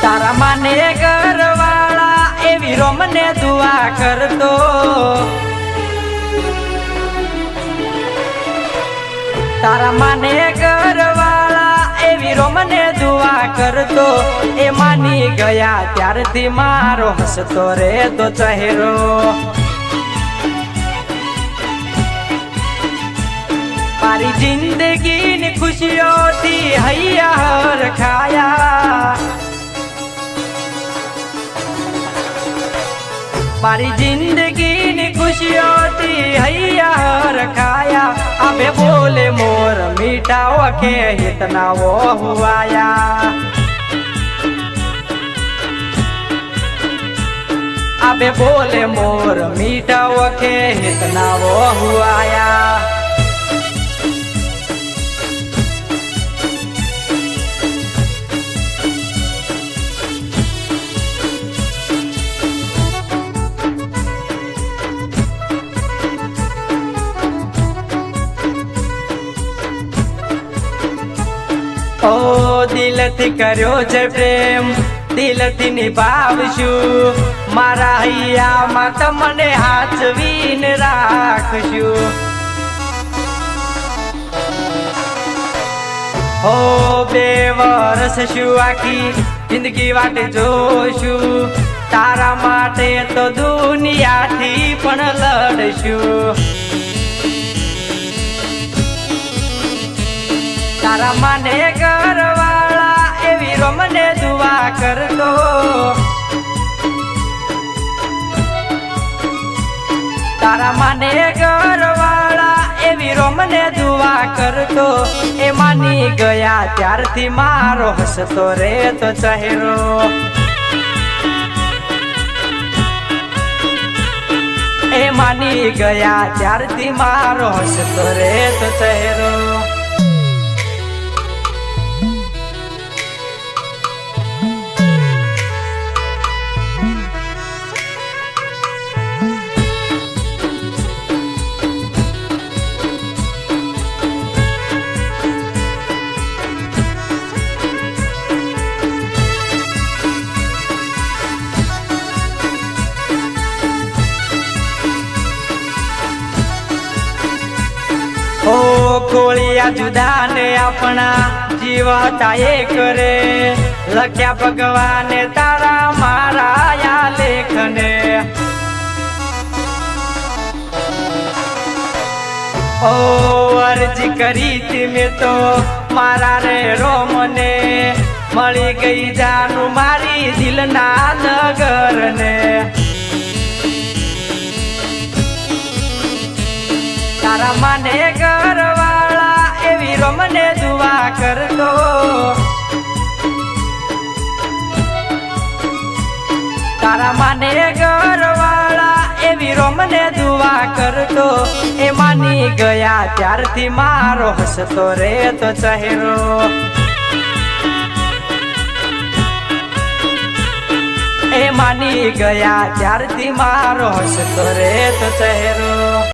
तारा माने घरवाळा एवी रोमने दुआ करतो। तारा माने घरवाळा एवी रोमने दुआ करतो। ए मानी गया त्यारथी मारो हसतो रे तो चेहरो। मारी जिंदगी ने खुशियों थी हैया हर खाया। मारी जिंदगी ने खुशियों थी हैया हर खाया। अबे बोले मोर मीठा वखे इतना वो हुआया। अबे बोले मोर मीठा वखे इतना वो हुआया। ओ दिल थी कर्यो छे प्रेम दिल थी निभावशु। मारा हैया मां तमने हाचवीन राखशु। ओ बे वरस शु आखी जिंदगी वाटे जोशु। तारा माटे तो दुनिया थी पण लड़शु। तारा माने घरवाळा एवी रोमने दुआ करतो। तारा माने घरवाळा एवी रोमने दुआ करतो। ए मानी गया त्यारथी मारो हसतो रे तो चेहरो। ए मानी गया त्यारथी मारो हसतो रे तो चेहरो। ओ कोलिया जुदा ने अपना जीवता एक रे। लख्या भगवान तारा मारा या लेखने। ओ अर्जी करी थी मैं तो मारा रे रोमने। मળી गई जानू मारी दिल ना नगर ने। तारा माने घरवाळा एवी रोमने दुआ करतो। तारा माने घरवाळा एवी रोमने दुआ करतो। ए मानी गया त्यारथी मारो हसतो रे तो चेहरो। ए मानी गया त्यारथी मारो हसतो रे तो चेहरो।